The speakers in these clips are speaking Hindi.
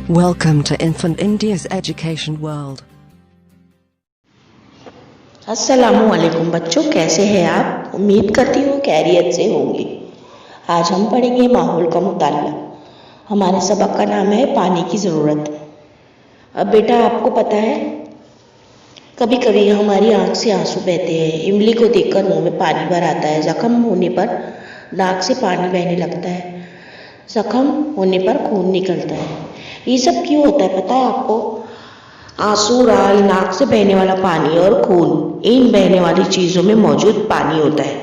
Welcome to Infant India's Education World. अस्सलामुअलैकुम बच्चों, कैसे हैं आप? उम्मीद करती हूँ खैरियत से होंगे। आज हम पढ़ेंगे माहौल का मुताला। हमारे सबक का नाम है पानी की ज़रूरत। अब बेटा, आपको पता है कभी कभी हमारी आंख से आंसू बहते हैं, इमली को देखकर मुंह में पानी भर आता है, जख्म होने पर नाक से पानी बहने लगता है, जख्म होने पर खून निकलता है। ये सब क्यों होता है पता है आपको? आंसू, राल, नाक से बहने वाला पानी और खून, इन बहने वाली चीज़ों में मौजूद पानी होता है,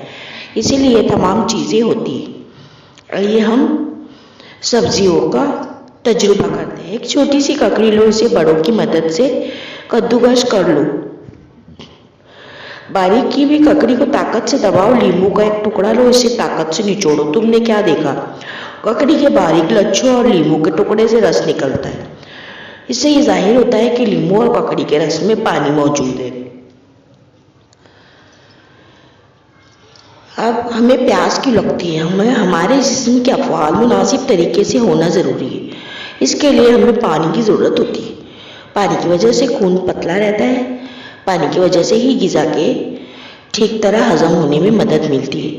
इसीलिए तमाम चीज़ें होती हैं। आइए हम सब्जियों का तजुर्बा करते हैं। एक छोटी सी ककड़ी लो, इसे बड़ों की मदद से कद्दूकस कर लो। बारीक की हुई ककड़ी को ताकत से दबाओ। नींबू का एक टुकड़ा लो, इसे ताकत से निचोड़ो। तुमने क्या देखा? ककड़ी के बारीक लच्छों और नींबू के टुकड़े से रस निकलता है। इससे ये जाहिर होता है कि नींबू और ककड़ी के रस में पानी मौजूद है। अब हमें प्यास क्यों लगती है? हमें हमारे जिस्म के अफ़आल मुनासिब तरीके से होना ज़रूरी है। इसके लिए हमें पानी की ज़रूरत होती है। पानी की वजह से खून पतला रहता है। पानी की वजह से ही ग़िज़ा के ठीक तरह हज़म होने में मदद मिलती है।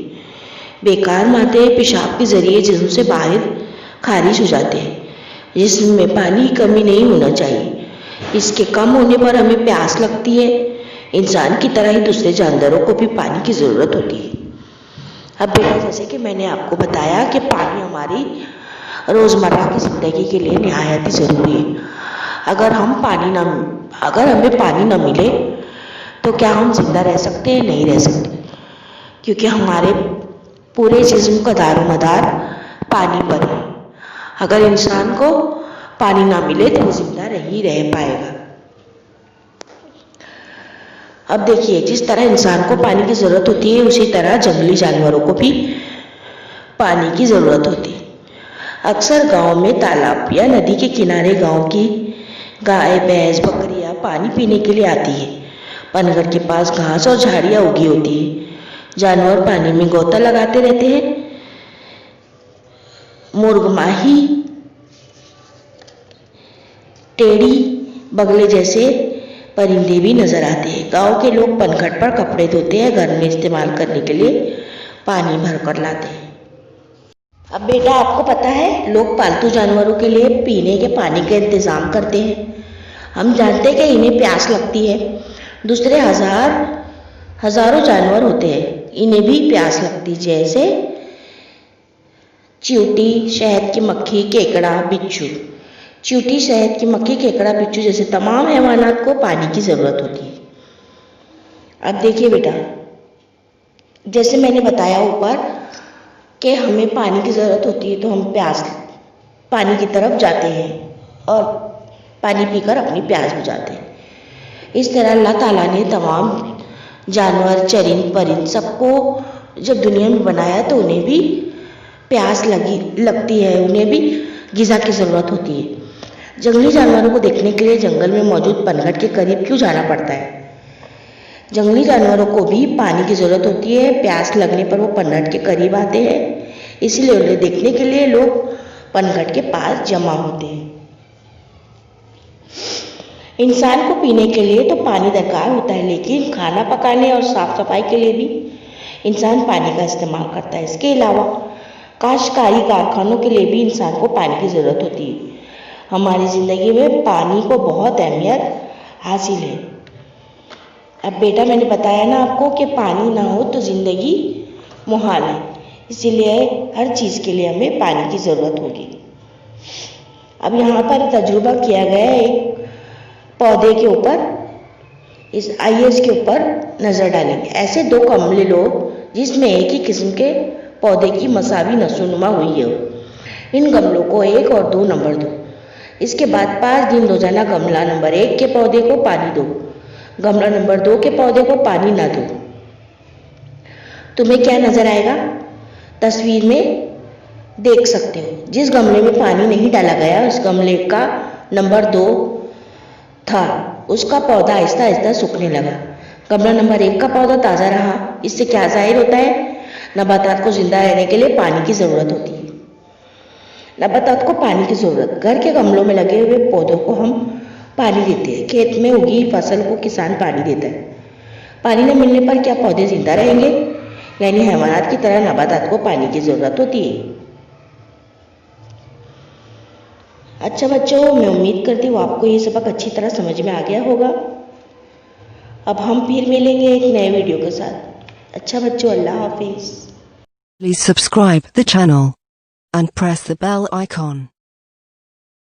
बेकार मादे पेशाब के ज़रिए जिस्म से बाहर खारिज हो जाते हैं। जिस्म में पानी की कमी नहीं होना चाहिए। इसके कम होने पर हमें प्यास लगती है। इंसान की तरह ही दूसरे जानवरों को भी पानी की ज़रूरत होती है। अब बेटा, जैसे कि मैंने आपको बताया कि पानी हमारी रोज़मर्रा की ज़िंदगी के लिए निहायत ही ज़रूरी है। अगर हमें पानी ना मिले तो क्या हम जिंदा रह सकते हैं? नहीं रह सकते, क्योंकि हमारे पूरे जिस्म का दारोमदार पानी पर है। अगर इंसान को पानी ना मिले तो वो जिंदा नहीं रह पाएगा। अब देखिए, जिस तरह इंसान को पानी की ज़रूरत होती है, उसी तरह जंगली जानवरों को भी पानी की ज़रूरत होती है। अक्सर गांव में तालाब या नदी के किनारे गांव की गाय, भैंस, बकरियां पानी पीने के लिए आती है। पनघट के पास घास और झाड़ियां उगी होती है। जानवर पानी में गोता लगाते रहते हैं। मुर्गमाही, टेढ़ी, बगले जैसे परिंदे भी नजर आते हैं। गांव के लोग पनघट पर कपड़े धोते हैं, घर में इस्तेमाल करने के लिए पानी भरकर लाते हैं। अब बेटा, आपको पता है लोग पालतू जानवरों के लिए पीने के पानी का इंतज़ाम करते हैं। हम जानते हैं कि इन्हें प्यास लगती है। दूसरे हज़ारों जानवर होते हैं, इन्हें भी प्यास लगती है, जैसे चींटी, शहद की मक्खी, केकड़ा, बिच्छू। चींटी, शहद की मक्खी, केकड़ा, बिच्छू जैसे तमाम हैवानात को पानी की ज़रूरत होती है। अब देखिए बेटा, जैसे मैंने बताया ऊपर कि हमें पानी की ज़रूरत होती है, तो हम पानी की तरफ जाते हैं और पानी पीकर अपनी प्यास बुझाते हैं। इस तरह अल्लाह ताला ने तमाम जानवर, चरिंद परिंद सबको जब दुनिया में बनाया तो उन्हें भी प्यास लगती है, उन्हें भी ग़िज़ा की ज़रूरत होती है। जंगली जानवरों को देखने के लिए जंगल में मौजूद पनघट के करीब क्यों जाना पड़ता है? जंगली जानवरों को भी पानी की ज़रूरत होती है। प्यास लगने पर वो पनघट के करीब आते हैं, इसलिए उन्हें देखने के लिए लोग पनघट के पास जमा होते हैं। इंसान को पीने के लिए तो पानी दरकार होता है, लेकिन खाना पकाने और साफ सफाई के लिए भी इंसान पानी का इस्तेमाल करता है। इसके अलावा काश्तकारी कारखानों के लिए भी इंसान को पानी की ज़रूरत होती है। हमारी ज़िंदगी में पानी को बहुत अहमियत हासिल है। अब बेटा, मैंने बताया ना आपको कि पानी ना हो तो ज़िंदगी मुहाल है, इसीलिए हर चीज़ के लिए हमें पानी की ज़रूरत होगी। अब यहाँ पर तजुर्बा किया गया है एक पौधे के ऊपर। आइए इसके ऊपर नज़र डालेंगे। ऐसे 2 गमले लो जिसमें एक ही किस्म के पौधे की मसावी नशोनुमा हुई है। इन गमलों को 1 और 2 नंबर दो। इसके बाद 5 दिन रोजाना गमला नंबर 1 के पौधे को पानी दो, गमला नंबर 2 के पौधे को पानी ना दो। तुम्हें क्या नजर आएगा? तस्वीर में देख सकते हो। जिस गमले में पानी नहीं डाला गया, उस गमले का नंबर 2 था, उसका पौधा आहिस्ता आहिस्ता सूखने लगा। गमला नंबर 1 का पौधा ताज़ा रहा। इससे क्या जाहिर होता है? नबातात को जिंदा रहने के लिए पानी की ज़रूरत होती है। नबातात को पानी की ज़रूरत। घर के गमलों में लगे हुए पौधों को हम पानी देते हैं। खेत में उगी फसल को किसान पानी देता है। पानी न मिलने पर क्या पौधे जिंदा रहेंगे? यानी हैवानात की तरह नबातात को पानी की ज़रूरत होती है। अच्छा बच्चों, मैं उम्मीद करती हूँ आपको ये सबक अच्छी तरह समझ में आ गया होगा। अब हम फिर मिलेंगे एक नए वीडियो के साथ। अच्छा बच्चों, अल्लाह हाफिज़। Please subscribe the channel and press the bell icon.